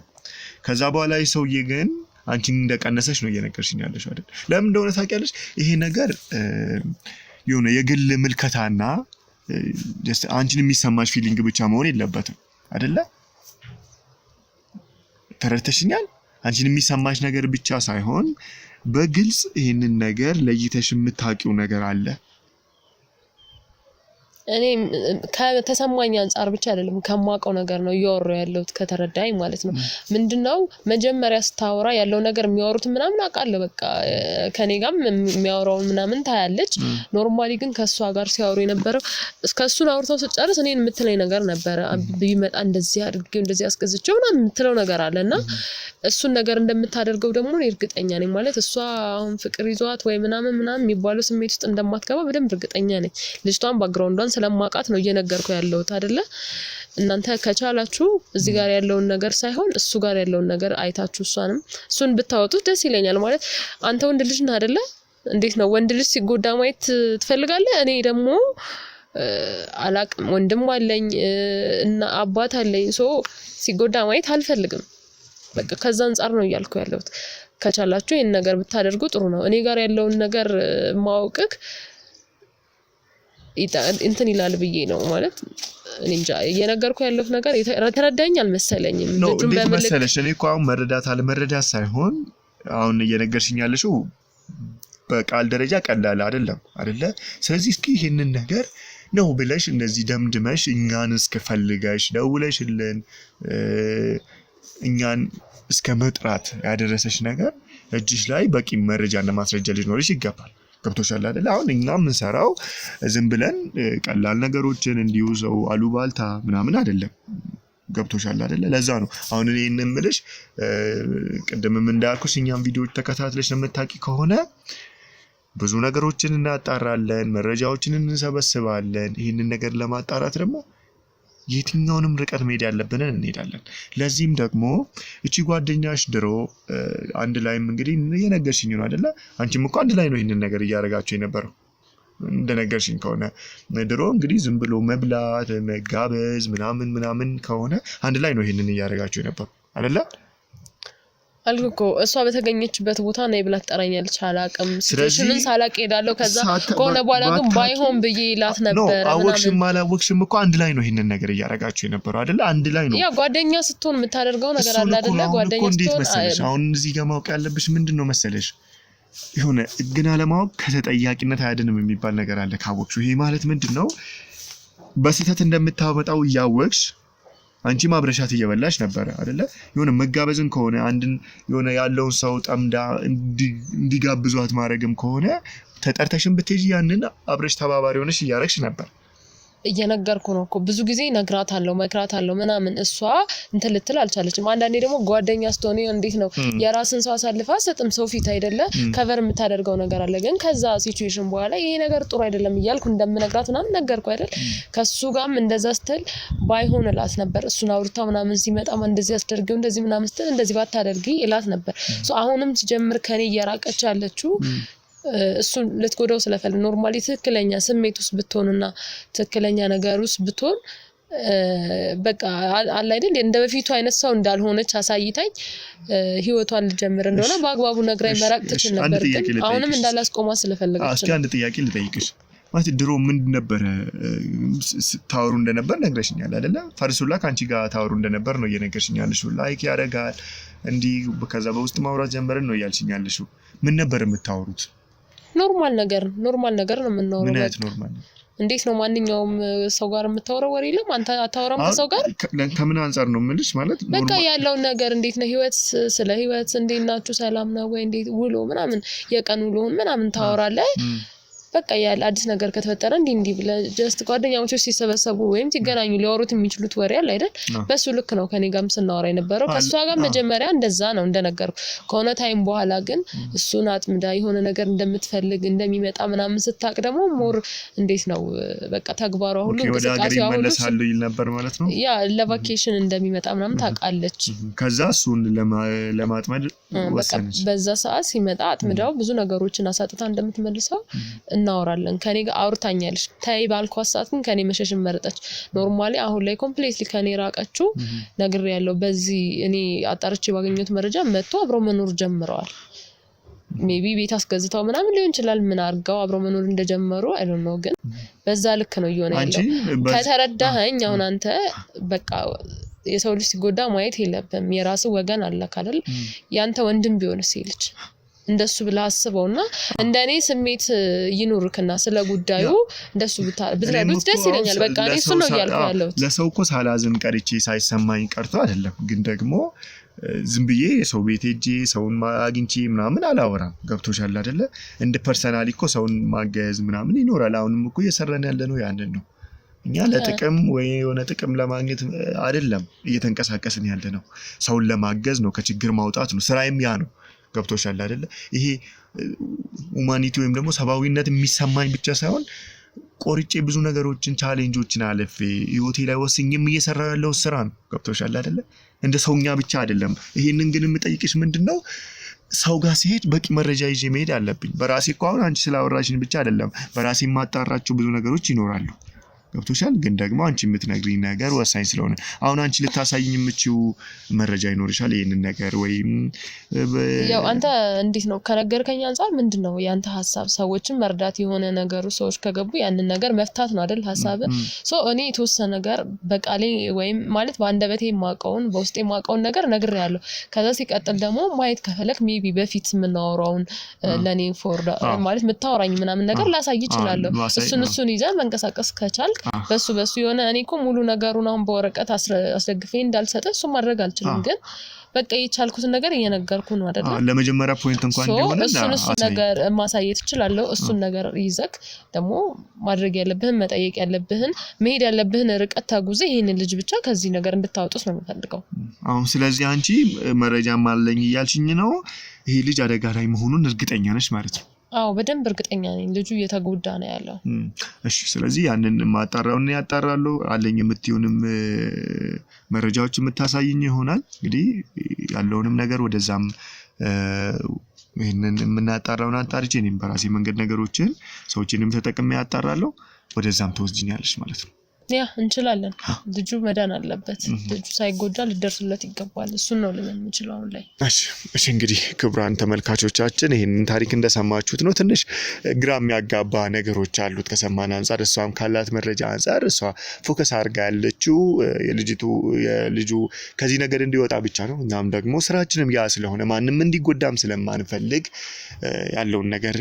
ከዛ በኋላ ሰውዬ ግን አንቺን እንደቀነሰሽ ነው እየነገርሽኝ ያለሽ አይደል ለምን እንደሆነ ታውቂያለሽ ይሄ ነገር የሆነ የግል ምልከታና አንቺን የሚሰማሽ ፊሊንግ ብቻ መሆን የለበትም አይደለ ተረድተሽኛል አንቺን የሚሰማሽ ነገር ብቻ ሳይሆን በግልጽ ይሄንን ነገር ለይተሽ የምታውቂው ነገር አለ እኔ ከተሰማኝ አንፃር ብቻ አይደለም ከማውቀው ነገር ነው እያወራው ያለሁት ከተረዳኝ ማለት ነው ምንድነው መጀመሪያ ስታወራ ያለው ነገር የሚያወሩት ምናምን አቃለ በቃ ከኔ ጋርም የሚያወራው ምናምን ታያለች ኖርማሊ ግን ከሷ ጋር ሲያወሩ የነበረው እስከሱን አውርተው ሲጨርስ እኔን የምትለኝ ነገር ነበር ቢመጣ እንደዚህ አድርጌው እንደዚህ አስቀዝቼው ምናምን የምትለው ነገር አለና እሱን ነገር እንደምታደርገው ደግሞ እኔ እርግጠኛ ነኝ ማለት እሷ አሁን ፍቅር ይዟት ወይ ምናምን የሚባለው ስሜት ውስጥ እንደማትገባ በደንብ እርግጠኛ ነኝ ልጅቷን ባክግራውንዷን ስለማቃት ነው እየነገርኩ ያለሁት አይደለ እናንተ ከቻላችሁ እዚህ ጋር ያለውን ነገር ሳይሆን እሱ ጋር ያለውን ነገር አይታችሁ እሱን ብታወጡት ደስ ይለኛል ማለት አንተ ወንድ ልጅ ነህ አይደለ እንዴት ነው ወንድ ልጅ ሲጎዳ ማየት ትፈልጋለህ እኔ ደግሞ አላቅም ወንድም አለኝ እና አባት አለኝ ሲጎዳ ማየት አልፈልግም በቃ ከዛ አንፃር ነው እያልኩ ያለሁት ከቻላችሁ ይሄን ነገር ብታደርጉ ጥሩ ነው እኔ ጋር ያለውን ነገር ማወቅክ እንትን ይላል ብዬ ነው ማለት እኔ እንጃ የነገርኩ ያለው ነገር ተረዳኝ አልመሰለኝም ልጁን በመሰለሽ እኔ እኮ አሁን መረዳት አለመረዳት ሳይሆን አሁን እየነገርሽኝ ያለሽው በቃል ደረጃ ቀላል አይደለ ስለዚህ እስኪ ይሄንን ነገር ነው ብለሽ እንደዚህ ደምድመሽ እኛን እስከፈልጋሽ ደውለሽልን እኛን እስከ መጥራት ያደረሰሽ ነገር እጅሽ ላይ በቂ መረጃና ማስረጃ ሊኖርሽ ይገባል ገብቶሻል አይደል አሁን እኛም እንሰራው ዝም ብለን ቀላል ነገሮችን እንዲሁ ሰው አሉባልታ ምናምን አይደለም ገብቶሻል አይደል ለዛ ነው አሁን እኔ እንምልሽ ቀደምም እንዳልኩሽ እኛም ቪዲዮዎች ተከታትለሽ ለምታቂ ከሆነ ብዙ ነገሮችን እናጣራለን መረጃዎችን እንሰበስባለን ይሄንን ነገር ለማጣራት ደግሞ የትኛውንም ርቀት መሄድ ያለብንን እንሄዳለን ለዚህም ደግሞ እቺ ጓደኛሽ ድሮ አንድ ላይም እንግዲህ የነገርሽኝ ነው አይደለ አንቺም እኮ አንድ ላይ ነው ይሄንን ነገር እያረጋችሁ የነበረው እንደነገርሽኝ ከሆነ ድሮ እንግዲህ ዝም ብሎ መብላት መጋበዝ ምናምን ከሆነ አንድ ላይ ነው ይሄንን እያረጋችሁ የነበረው አይደለ አልኩ እሷ በተገኘችበት ቦታ ነው ይብላት ጠራኛለች አላቅም ሲቹዌሽኑን ሳላቅ ሄዳለሁ ከዛ ከሆነ በኋላ ግን ባይሆን ብዬ ላት ነበር አወቅሽም አላወቅሽም እኮ አንድ ላይ ነው ይሄንን ነገር እያረጋችሁ የነበረው አይደለ አንድ ላይ ነው ያ ጓደኛ ስትሆን የምታደርገው ነገር አለ አይደለ ጓደኛ ስትሆን አሁን እዚህ ጋር ማወቅ ያለብሽ ምንድነው መሰለሽ ይሁን ግን አለማወቅ ከተጠያቂነት አያድንም የሚባል ነገር አለ ካወቅሽ ይሄ ማለት ምንድነው በስህተት እንደምታወጣው ያወቅሽ አንቺ ማብረሻት እየበላሽ ነበር አይደለ የሆነ መጋበዝን ከሆነ አንድን የሆነ ያለውን ሰው ጠምዳ እንዲጋብዟት ማድረግም ከሆነ ተጠርተሽም ብትጂ ያንን አብረሽ ተባባሪ ሆነሽ እያረክሽ ነበር እየነገርኩ ነው እኮ ብዙ ጊዜ ነግራታለሁ መክራታለሁ ምናምን እሷ እንትን ልትል አልቻለችም አንዳንዴ ደግሞ ጓደኛ ስትሆን እንዴት ነው የራስን ሰው አሳልፋ ሰጥም ሰው ፊት አይደለ ከቨር የምታደርገው ነገር አለ ግን ከዛ ሲቹዌሽን በኋላ ይሄ ነገር ጥሩ አይደለም እያልኩ እንደምነግራት ምናምን ነገርኩ አይደል ከሱ ጋርም እንደዛ ስትል ባይሆን እላት ነበር እሱን አውርታ ምናምን ሲመጣ እንደዚህ አስደርገው እንደዚህ ምናምን ስትል እንደዚህ ባታደርጊ እላት ነበር አሁንም ሲጀምር ከኔ እየራቀች ያለችው እሱን ልትጎዳው ስለፈለገ ኖርማሊ ትክክለኛ ስሜት ውስጥ ብትሆንና ትክክለኛ ነገር ውስጥ ብትሆን በቃ አለ አይደል እንደ በፊቱ አይነት ሰው እንዳልሆነች አሳይታኝ ህይወቷን ልጀምር እንደሆነ በአግባቡ ነግራይ መራቅ ትችል ነበር አሁንም እንዳላስቆማ ስለፈለገች እስኪ አንድ ጥያቄ ልጠይቅሽ ማለት ድሮ ምን ነበር ታወሩ እንደነበር ነግረሽኛል አይደለ ፈርሱላ ካንቺ ጋር ታወሩ እንደነበር ነው እየነገርሽኛልሽ ላይክ ያደርጋል እንዲ ከዛ በውስጥ ማውራት ጀምረን ነው ያልሽኛልሽ ምን ነበር የምታወሩት ኖርማል ነገር ነው የምናወራው ምን አይነት ኖርማል እንዴት ነው ማንኛውም ሰው ጋር የምታወራው ወሬ የለም አንተ አታወራም ከሰው ጋር ከምን አንፃር ነው የምልሽ ማለት በቃ ያለው ነገር እንዴት ነው ህይወት ስለ ህይወት እንዴት ናችሁ ሰላም ነው ወይ እንዴት ውሎ ምናምን የቀን ውሎን ምናምን ታወራለህ በቃ ያለ አዲስ ነገር ከተፈጠረ እንዲ ብለ ጀስት ጓደኛሞች ሲሰበሰቡ ወይም ሲገናኙ ሊያወሩት የሚችሉት ወሬ አለ አይደል በሱ ልክ ነው ከኔ ጋርም ስናወራ የነበረው ከሷ ጋር መጀመሪያ እንደዛ ነው እንደነገርኩ ከሆነ ታይም በኋላ ግን እሱን አጥምዳ የሆነ ነገር እንደምትፈልግ እንደሚመጣ ምናምን ስታቅ ደግሞ ሞር እንዴት ነው በቃ ተግባሯ ሁሉ እንቅስቃሴ ይመለሳሉ ይል ነበር ማለት ነው ያ ለቫኬሽን እንደሚመጣ ምናምን ታውቃለች ከዛ እሱን ለማጥመድ ወሰነች በዛ ሰዓት ሲመጣ አጥምዳው ብዙ ነገሮችን አሳጥታ እንደምትመልሰው እናወራለን ከኔ ጋር አውርታኛለች ታይ ባልኳት ሰዓት ግን ከኔ መሸሽን መረጠች ኖርማሊ አሁን ላይ ኮምፕሊትሊ ከኔ ራቀችው ነገር ያለው በዚህ እኔ አጣርቼ ባገኘሁት መረጃ መጥቶ አብሮ መኖር ጀምረዋል ሜቢ ቤት አስገዝታው ምናምን ሊሆን ይችላል ምን አርጋው አብሮ መኖር እንደጀመሩ አይ ዶንት ኖ ግን በዛ ልክ ነው ይሆነ ያለው ከተረዳኸኝ አሁን አንተ በቃ የሰው ልጅ ሲጎዳ ማየት የለብም የራስ ወገን አለ ካደል ያንተ ወንድም ቢሆንስ ይልች እንደሱ ብላ አስበውና እንደኔ ስሜት ይኑርክና ስለ ጉዳዩ እንደሱ ብትረዱት ደስ ይለኛል በቃ እኔ እሱ ነው ያልኩ ያለው ለሰው እኮ ሳላዝን ቀርቼ ሳይሰማኝ ቀርቶ አይደለም ግን ደግሞ ዝም ብዬ ሰው ቤት ሄጄ ሰውን አግኝቼ ምናምን አላወራም ገብቶሻል አይደለ እንደ ፐርሰናሊ እኮ ሰውን ማገዝ ምናምን ይኖራል አሁንም እኮ እየሰራን ያለነው ያንን ነው እኛ ለጥቅም ወይ የሆነ ጥቅም ለማግኘት አይደለም እየተንቀሳቀስን ያለነው ሰውን ለማገዝ ነው ከችግር ማውጣት ነው ስራዬም ያ ነው ገብቶሻል አይደለ ይሄ ሁማኒቲ ወይም ደግሞ ሰባዊነት የሚሰማኝ ብቻ ሳይሆን ቆርጬ ብዙ ነገሮችን ቻሌንጆችን አለፌ ህይወቴ ላይ ወስኝም እየሰራው ያለው ስራ ነው ገብቶሻል አይደለ እንደ ሰውኛ ብቻ አይደለም ይሄንን ግን የምጠይቅሽ ምንድነው ሰው ጋር ሲሄድ በቂ መረጃ ይዤ መሄድ አለብኝ በራሴ እኮ አሁን አንቺ ስላወራሽኝ ብቻ አይደለም በራሴ ማጣራቸው ብዙ ነገሮች ይኖራሉ ገብቶሻል ግን ደግሞ አንቺ የምትነግሪኝ ነገር ወሳኝ ስለሆነ አሁን አንቺ ልታሳይኝ የምትችው መረጃ ይኖርሻል ይሄንን ነገር ወይም ያው አንተ እንዴት ነው ከነገርከኝ አንፃር ምንድነው ያንተ ሐሳብ ሰዎችን መርዳት የሆነ ነገሩ ሰዎች ከገቡ ያንን ነገር መፍታት ነው አይደል ሐሳብ ሶ እኔ የተወሰነ ነገር በቃሌ ወይም ማለት በአንደበቴ ማቀውን በውስጤ ማቀውን ነገር ነግሬያለሁ ከዛ ሲቀጥል ደግሞ ማየት ከፈለክ ሜቢ በፊት ምናወራውን ለኔ ፎርዳ ማለት ምታወራኝ ምናምን ነገር ላሳይ ይችላል እሱን ይዘን መንቀሳቀስ ከቻልክ በሱ የሆነ እኔ እኮ ሙሉ ነገሩን አሁን በወረቀት አስደግፌ እንዳልሰጠ እሱ ማድረግ አልችልም ግን በቃ የቻልኩት ነገር እየነገርኩ ነው አይደል ለመጀመሪያ ፖይንት እንኳን ቢሆንና እሱ ነገር ማሳየት ይችላል እሱን ነገር ይዘክ ደግሞ ማድረግ ያለብህን መጠየቅ ያለብህን መሄድ ያለብህን ርቀት ታጉዘ ይሄን ልጅ ብቻ ከዚህ ነገር እንድታወጡት ነው የምፈልገው አሁን ስለዚህ አንቺ መረጃ ማለኝ ይያልሽኝ ነው ይሄ ልጅ አደጋ ላይ መሆኑን እርግጠኛ ነሽ ማለት ነው አዎ በደንብ እርግጠኛ ነኝ ልጁ እየተጎዳ ነው ያለው እሺ ስለዚህ ያንን ማጣራውን ያጣራሉ አለኝ የምትዩንም መረጃዎች የምታሳይኝ ይሆናል እንግዲህ ያለውንም ነገር ወደዛም ይሄንን የምናጣራውን አጣርቼ እኔም በራሴ መንገድ ነገሮችን ሰዎችንም ተጠቅሜ ያጣራለሁ ወደዛም ተወስጂኛለሽ ማለት ነው ያ እንችላለን ልጁ መዳን አለበት ልጁ ሳይጎዳ ሊደርስለት ይገባል እሱን ነው ለምንችለው አሁን ላይ እሺ እንግዲህ ክቡራን ተመልካቾቻችን ይሄንን ታሪክ እንደሰማችሁት ነው ትንሽ ግራም ያጋባ ነገሮች አሉት ከሰማን አንፃር እሷም ካላት መረጃ አንፃር እሷ ፎከስ አድርጋ ያለችው የልጁ ከዚህ ነገር እንዲወጣ ብቻ ነው እኛም ደግሞ ስራችንም ያ ስለሆነ ማንንም እንዲጎዳም ስለማንፈልግ ያለውን ነገር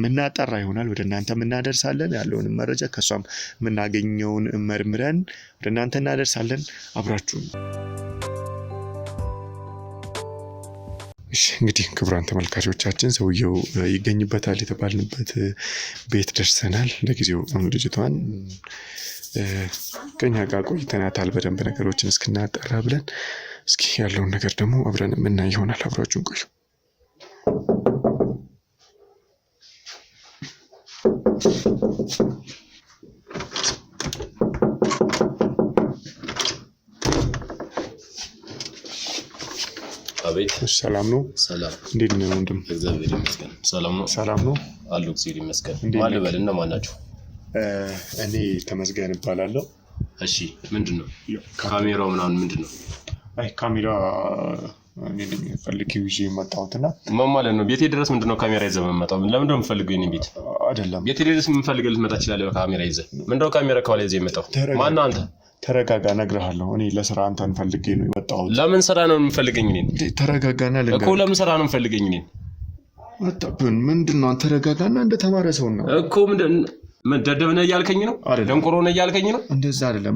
ምናጣራ ይሆናል ወደ እናንተ ምናደርሳለን ያለውን መረጃ ከሷም ምናገኘው መርምረን ወደ እናንተ እናደርሳለን አብራችሁን እሺ እንግዲህ ክቡራን ተመልካቾቻችን ሰውየው ይገኝበታል የተባልንበት ቤት ደርሰናል ለጊዜው ልጅቷን ከኛ ጋር ቆይተናታል በደንብ ነገሮችን እስክናጣራ ብለን እስኪ ያለውን ነገር ደግሞ አብረን ምናይ ይሆናል አብራችሁን ቆዩ አቤት ሰላም ነው ሰላም እንዴት ነው ወንድም እግዚአብሔር ይመስገን ሰላም ነው አሉ እግዚአብሔር ይመስገን ማን በልና ማናችሁ እኔ ተመስገን እባላለሁ እሺ ምንድነው ካሜራው ምናምን ምንድነው አይ ካሜራ እኔ ፈልጌው ይዤ መጣሁትና ማለት ነው ቤቴ ድረስ ምንድነው ካሜራ ይዘህ መጣው ለምን ነው የምፈልገው የኔ ቤት አይደለም ቤቴ ድረስ የምፈልገው ልትመጣ ይችላል ካሜራ ይዘህ ምንድነው ካሜራ ከኋላ ይዘህ መጣው ማን ነው አንተ ተረጋጋ ነግሬሃለሁ እኔ ለስራ አንተን ፈልጌ ነው የመጣሁት ለምን ስራ ነው የምፈልገኝ እኔ ተረጋጋና እኮ ለምን ስራ ነው የምፈልገኝ እኔ አጣብን ምንድነው አንተ ተረጋጋና እንደ ተማረ ሰው ነው እኮ ምንድነው ምን ደደብ ነህ እያልከኝ ነው? ደንቆሮ ነህ እያልከኝ ነው? እንደዛ አይደለም።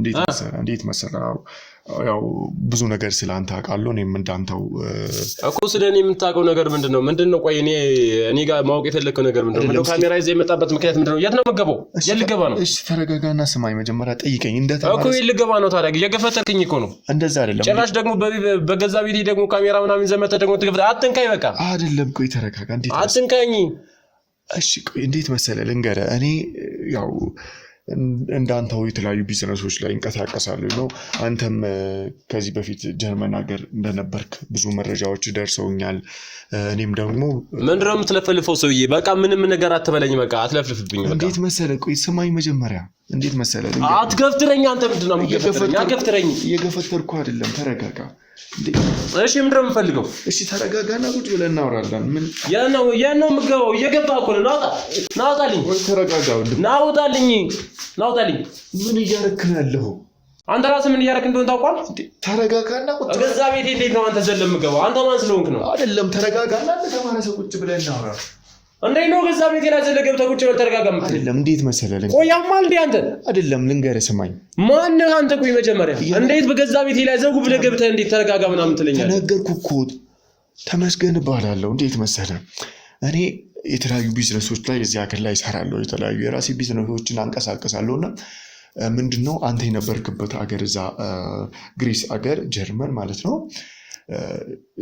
እንዴት መሰለህ ያው ብዙ ነገር ስላንተ አውቃለሁ። እኔም እንዳንተው እኮ ስለኔ የምታውቀው ነገር ምንድነው? ቆይ እኔ ጋር ማወቅ የፈለከው ነገር ምንድነው? ካሜራ ይዘህ የመጣበት ምክንያት ምንድነው? የት ነው የምትገባው? የት ልገባ ነው? እሺ ተረጋጋና ስማኝ። መጀመሪያ ጠይቀኝ። እኮ የት ልገባ ነው ታዲያ? እየገፈተርክኝ እኮ ነው። እንደዛ አይደለም። ጭራሽ ደግሞ በገዛ ቤቴ ደግሞ ካሜራ ምናምን ይዘህ መተህ ደግሞ አትንካኝ። በቃ አይደለም። ቆይ ተረጋጋ። እንዴት አትንካኝ። እሺ ቆይ እንዴት መሰለህ ልንገርህ። እኔ ያው እንዳንተው የተለያዩ ቢዝነሶች ላይ እንቀሳቀሳለሁ ነው። አንተም ከዚህ በፊት ጀርመን ሀገር እንደነበርክ ብዙ መረጃዎች ደርሰውኛል። እኔም ደግሞ ምንድነው የምትለፈልፈው ሰውዬ? በቃ ምንም ነገር አትበለኝ። በቃ አትለፍልፍብኝ። በቃ እንዴት መሰለህ ቆይ ስማኝ መጀመሪያ። እንዴት መሰለህ አትገፍትረኝ። አንተ ምንድነው የምትገፍትረኝ? አትገፍትረኝ። እየገፈተርኩ አይደለም። ተረጋጋ። እሺ ምንድነው የምፈልገው? እሺ ተረጋጋና ቁጭ ብለን እናወራለን። ምን ያነው የምገባው? እየገባህ እኮ ነው። ናውጣልኝ። ወይ ተረጋጋ። ናውጣልኝ። ምን እያደረክ ነው ያለኸው? አንተ ራስህ ምን እያደረክ እንደሆነ ታውቃለህ? ተረጋጋና ቁጭ ብለን ገዛ ቤቴ እንዴት ነው አንተ ዘለ የምገባው? አንተ ማን ስለሆንክ ነው? አይደለም ተረጋጋና ለተማረ ሰው ቁጭ ብለን እናወራ። እንዴት ነው ገዛ ቤቴ ላይ ዘለ ገብተህ ቁጭ ብለን ተረጋጋ የምትል? አይደለም እንዴት መሰለህ ቆይ ያማል እንዴ አንተ? አይደለም ልንገርህ ስማኝ። ማን ነህ አንተ? ቆይ መጀመሪያ እንዴት በገዛ ቤቴ ላይ ዘጉ ብለህ ገብተህ እንዴት ተረጋጋ ምናምን ትለኛለህ? ተነገርኩህ እኮ ተመስገን እባላለሁ። እንዴት መሰለህ እኔ የተለያዩ ቢዝነሶች ላይ እዚህ ሀገር ላይ እሰራለሁ። የተለያዩ የራሴ ቢዝነሶችን አንቀሳቀሳለሁና ምንድነው አንተ የነበርክበት ሀገር እዛ ግሪስ ሀገር ጀርመን ማለት ነው።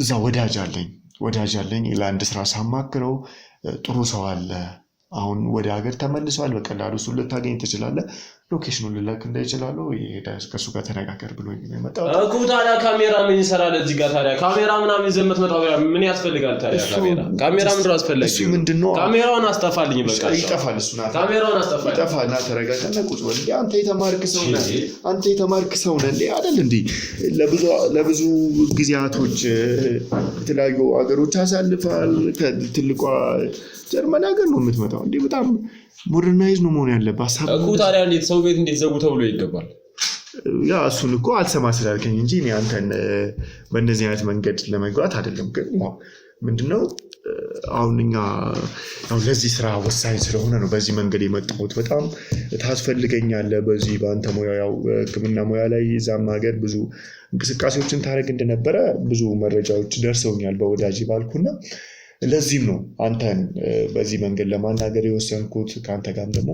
እዛ ወዳጅ አለኝ ለአንድ ስራ ሳማክረው ጥሩ ሰው አለ። አሁን ወደ ሀገር ተመልሷል። በቀላሉ እሱን ልታገኝ ትችላለህ። ሎኬሽኑን ልልክልህ እችላለሁ። ከእሱ ጋር ተነጋገር ብሎኝ ነው የመጣሁት እኮ። ታዲያ ካሜራ ምን ይሰራል እዚህ ጋር? ታዲያ ካሜራ ምናምን ይዘህ የምትመጣው ምን ያስፈልጋል ታዲያ? ካሜራ ምንድን ነው አስፈላጊ? እሱ ምንድነው? ካሜራውን አስጠፋልኝ። በቃ ይጠፋል። እሱ ካሜራውን አስጠፋልኝ። ይጠፋል። ና ተረጋጋና ቁጭ በል። አንተ የተማርክ ሰው ነህ እንዴ? አይደል እንዴ? ለብዙ ጊዜያቶች የተለያዩ ሀገሮች አሳልፋል። ከትልቋ ጀርመን ሀገር ነው የምትመጣው እንዴ? በጣም ሞደርናይዝ ነው መሆን ያለበት ሀሳብ እኮ። ታዲያ እንዴት ሰው ቤት እንዴት ዘጉ ተብሎ ይገባል? ያ እሱን እኮ አልሰማ ስላልከኝ እንጂ እኔ አንተን በእንደዚህ አይነት መንገድ ለመግባት አይደለም። ግን ምንድነው አሁን እኛ ለዚህ ስራ ወሳኝ ስለሆነ ነው በዚህ መንገድ የመጣሁት። በጣም ታስፈልገኛለህ በዚህ በአንተ ሙያ ሕክምና ሙያ ላይ እዛም ሀገር ብዙ እንቅስቃሴዎችን ታደርግ እንደነበረ ብዙ መረጃዎች ደርሰውኛል በወዳጅ ባልኩና ለዚህም ነው አንተን በዚህ መንገድ ለማናገር የወሰንኩት። ከአንተ ጋርም ደግሞ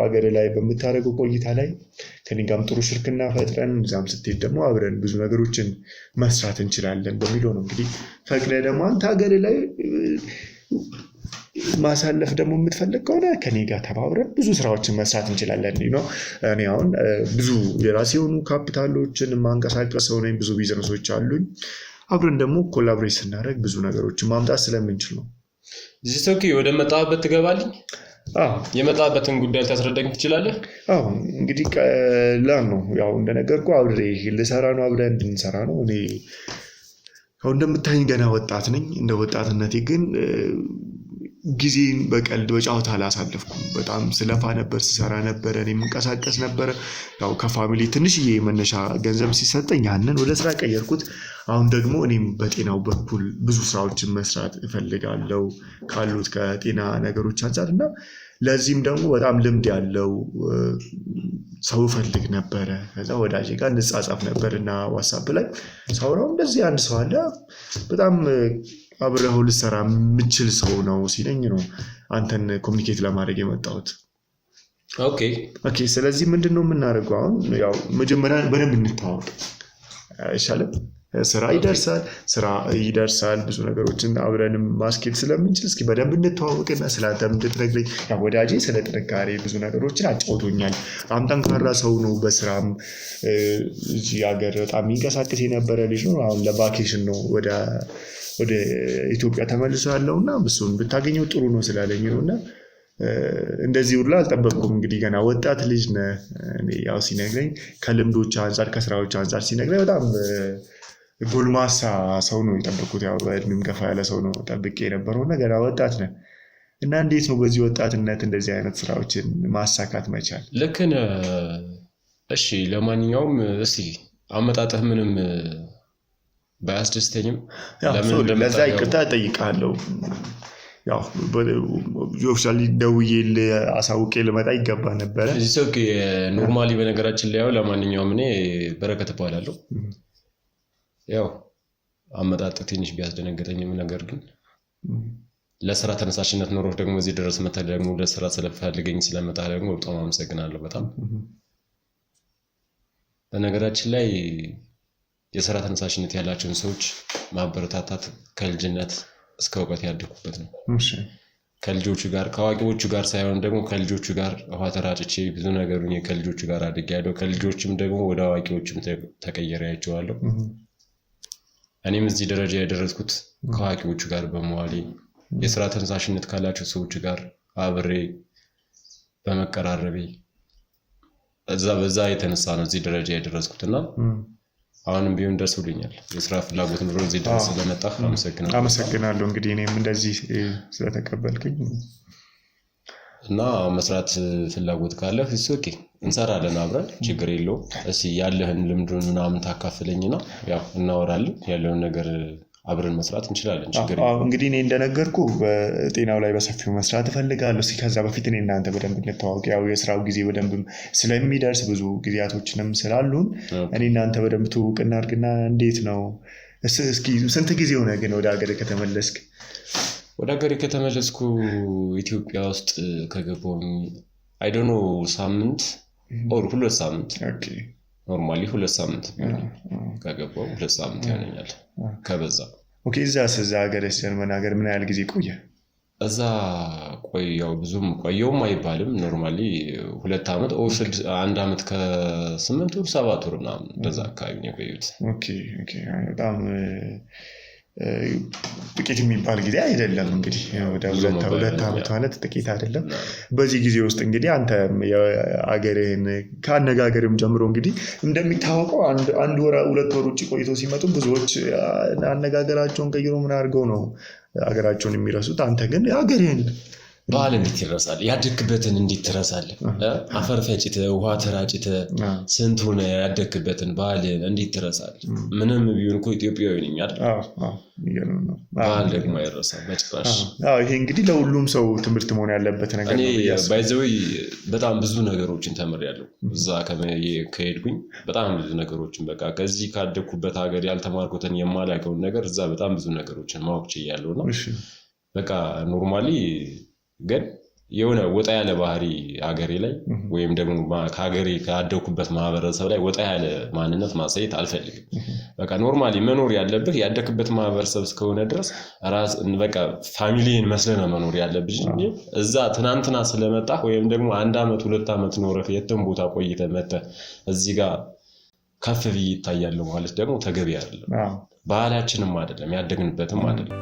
አገር ላይ በምታደርገው ቆይታ ላይ ከኔ ጋርም ጥሩ ሽርክና ፈጥረን እዛም ስትሄድ ደግሞ አብረን ብዙ ነገሮችን መስራት እንችላለን በሚለው ነው እንግዲህ ፈቅደህ ደግሞ አንተ ሀገር ላይ ማሳለፍ ደግሞ የምትፈልግ ከሆነ ከኔ ጋር ተባብረን ብዙ ስራዎችን መስራት እንችላለን ነው። እኔ አሁን ብዙ የራሴ የሆኑ ካፒታሎችን ማንቀሳቀስ ሰው ነኝ። ብዙ ቢዝነሶች አሉኝ። አብረን ደግሞ ኮላቦሬት ስናደርግ ብዙ ነገሮችን ማምጣት ስለምንችል ነው። ዚስቶኪ ወደ መጣበት ትገባልኝ? የመጣበትን ጉዳይ ታስረዳኝ ትችላለህ? እንግዲህ ቀላል ነው። እንደነገርኩህ አብሬ ልሰራ ነው፣ አብረን እንድንሰራ ነው። እኔ እንደምታየኝ ገና ወጣት ነኝ። እንደ ወጣትነቴ ግን ጊዜን በቀልድ በጫወታ አላሳለፍኩም። በጣም ስለፋ ነበር፣ ስሰራ ነበር፣ እኔ የምንቀሳቀስ ነበር። ከፋሚሊ ትንሽዬ መነሻ ገንዘብ ሲሰጠኝ ያንን ወደ ስራ ቀየርኩት። አሁን ደግሞ እኔም በጤናው በኩል ብዙ ስራዎችን መስራት እፈልጋለሁ ካሉት ከጤና ነገሮች አንፃር እና ለዚህም ደግሞ በጣም ልምድ ያለው ሰው ፈልግ ነበረ። ከዛ ወዳጄ ጋር እንጻጻፍ ነበርና ዋትስአፕ ላይ ሳውራው እንደዚህ አንድ ሰው አለ በጣም አብረው ልሰራ የምችል ሰው ነው ሲለኝ ነው አንተን ኮሚኒኬት ለማድረግ የመጣሁት። ኦኬ ስለዚህ ምንድነው የምናደርገው? አሁን መጀመሪያ በደንብ እንተዋወቅ አይሻልም? ስራ ይደርሳል ብዙ ነገሮችን አብረንም ማስኬድ ስለምንችል እስኪ በደንብ እንተዋወቅና ስላንተም እንድትነግረኝ። ወዳጄ ስለ ጥንካሬ ብዙ ነገሮችን አጫውቶኛል። በጣም ጠንካራ ሰው ነው። በስራም እዚህ ሀገር በጣም የሚንቀሳቀስ የነበረ ልጅ ነው። አሁን ለቫኬሽን ነው ወደ ኢትዮጵያ ተመልሶ ያለውና እሱን ብታገኘው ጥሩ ነው ስላለኝ ነውና እንደዚህ ሁሉ አልጠበቅኩም። እንግዲህ ገና ወጣት ልጅ ነህ። ሲነግረኝ ከልምዶች አንፃር ከስራዎች አንፃር ሲነግረኝ በጣም ጎልማሳ ሰው ነው የጠበቅኩት። በእድሜም ገፋ ያለ ሰው ነው ጠብቄ የነበረውና ገና ወጣት ነህ እና እንዴት ነው በዚህ ወጣትነት እንደዚህ አይነት ስራዎችን ማሳካት መቻል? ልክ ነህ። እሺ ለማንኛውም እስቲ አመጣጥህ ምንም ባያስደስተኝም ለዛ ይቅርታ እጠይቃለሁ። ያው ኦፊሻሊ ደውዬ አሳውቄ ልመጣ ይገባ ነበር። እዚህ ኦኬ ኖርማሊ በነገራችን ላይ ያው ለማንኛውም እኔ በረከት እባላለሁ። ያው አመጣጥ ትንሽ ቢያስደነገጠኝም ነገር ግን ለስራ ተነሳሽነት ኖሮ ደግሞ እዚህ ድረስ መጣ ደግሞ ለስራ ስለፈልገኝ ስለመጣ ደግሞ በጣም አመሰግናለሁ። በጣም በነገራችን ላይ የስራ ተነሳሽነት ያላቸውን ሰዎች ማበረታታት ከልጅነት እስከ እውቀት ያደኩበት ነው። ከልጆቹ ጋር ከአዋቂዎቹ ጋር ሳይሆን ደግሞ ከልጆቹ ጋር ውሃ ተራጭቼ ብዙ ነገሩን ከልጆቹ ጋር አድጌያለሁ። ከልጆችም ደግሞ ወደ አዋቂዎችም ተቀየሬያቸዋለሁ። እኔም እዚህ ደረጃ የደረስኩት ከአዋቂዎቹ ጋር በመዋሌ የስራ ተነሳሽነት ካላቸው ሰዎች ጋር አብሬ በመቀራረቤ በዛ የተነሳ ነው እዚህ ደረጃ የደረስኩትና አሁንም ቢሆን ደርሶልኛል። የስራ ፍላጎት ኑሮ እዚህ ድረስ ስለመጣህ አመሰግናለሁ። እንግዲህ እኔም እንደዚህ ስለተቀበልከኝ እና መስራት ፍላጎት ካለህ ኦኬ እንሰራለን አብረን ችግር የለውም። እስኪ ያለህን ልምዱን ምናምን ታካፍለኝና ያው እናወራለን ያለውን ነገር አብረን መስራት እንችላለን። ችግር የለውም። እንግዲህ እኔ እንደነገርኩ በጤናው ላይ በሰፊው መስራት እፈልጋለሁ። እስኪ ከዛ በፊት እኔ እናንተ በደንብ እንተዋወቅ። ያው የስራው ጊዜ በደንብ ስለሚደርስ ብዙ ጊዜያቶችንም ስላሉን እኔ እናንተ በደንብ ትውውቅ እናድርግና እንዴት ነው እስኪ ስንት ጊዜ ሆነ ግን ወደ ሀገር ከተመለስክ? ወደ ሀገር ከተመለስኩ ኢትዮጵያ ውስጥ ከገባሁኝ አይ ዶንት ኖ ሳምንት ኦር 2 ሳምንት ኖርማሊ 2 ሳምንት ከገባሁ 2 ሳምንት ይሆነኛል ከበዛ። ኦኬ እዛ ሀገር ጀርመን ሀገር ምን ያህል ጊዜ ቆየ? እዛ ቆየው ብዙም ቆየውም አይባልም። ኖርማሊ 2 ዓመት ኦር 1 ዓመት ከ8 ወር 7 ወር ምናምን እንደዛ አካባቢ ነው የቆየሁት። ኦኬ በጣም ጥቂት የሚባል ጊዜ አይደለም። እንግዲህ ወደ 2 ዓመት ማለት ጥቂት አይደለም። በዚህ ጊዜ ውስጥ እንግዲህ አንተ የአገርህን ከአነጋገርም ጀምሮ እንግዲህ እንደሚታወቀው 1 ወር 2 ወር ውጭ ቆይተው ሲመጡ ብዙዎች አነጋገራቸውን ቀይሮ ምን አድርገው ነው አገራቸውን የሚረሱት። አንተ ግን የአገርህን ባህል እንዴት ይረሳል? ያደክበትን እንዴት ትረሳለህ? አፈር ፈጭተህ ውሃ ተራጭተህ ስንቱን ያደክበትን ባህል እንዴት ትረሳለህ? ምንም ቢሆን እኮ ኢትዮጵያዊ ነኝ አይደል? ባህል ደግሞ አይረሳም በጭራሽ። ይሄ እንግዲህ ለሁሉም ሰው ትምህርት መሆን ያለበት ነገር ነው። ባይ ዘ ዌይ በጣም ብዙ ነገሮችን ተምሬያለሁ እዛ ከሄድኩኝ። በጣም ብዙ ነገሮችን በቃ ከዚህ ካደኩበት ሀገር ያልተማርኩትን የማላውቀውን ነገር እዛ በጣም ብዙ ነገሮችን ማወቅ ችያለሁ ነው በቃ ኖርማሊ ግን የሆነ ወጣ ያለ ባህሪ ሀገሬ ላይ ወይም ደግሞ ከሀገሬ ካደኩበት ማህበረሰብ ላይ ወጣ ያለ ማንነት ማሳየት አልፈልግም። በቃ ኖርማሊ መኖር ያለብህ ያደክበት ማህበረሰብ እስከሆነ ድረስ ራስ በቃ ፋሚሊን መስለህ ነው መኖር ያለብህ እንጂ እዛ ትናንትና ስለመጣህ ወይም ደግሞ 1 ዓመት 2 ዓመት ኖረህ የትም ቦታ ቆይተህ መጥተህ እዚህ ጋር ከፍ ብዬ ይታያለሁ ማለት ደግሞ ተገቢ አይደለም። ባህላችንም አይደለም ያደግንበትም አይደለም።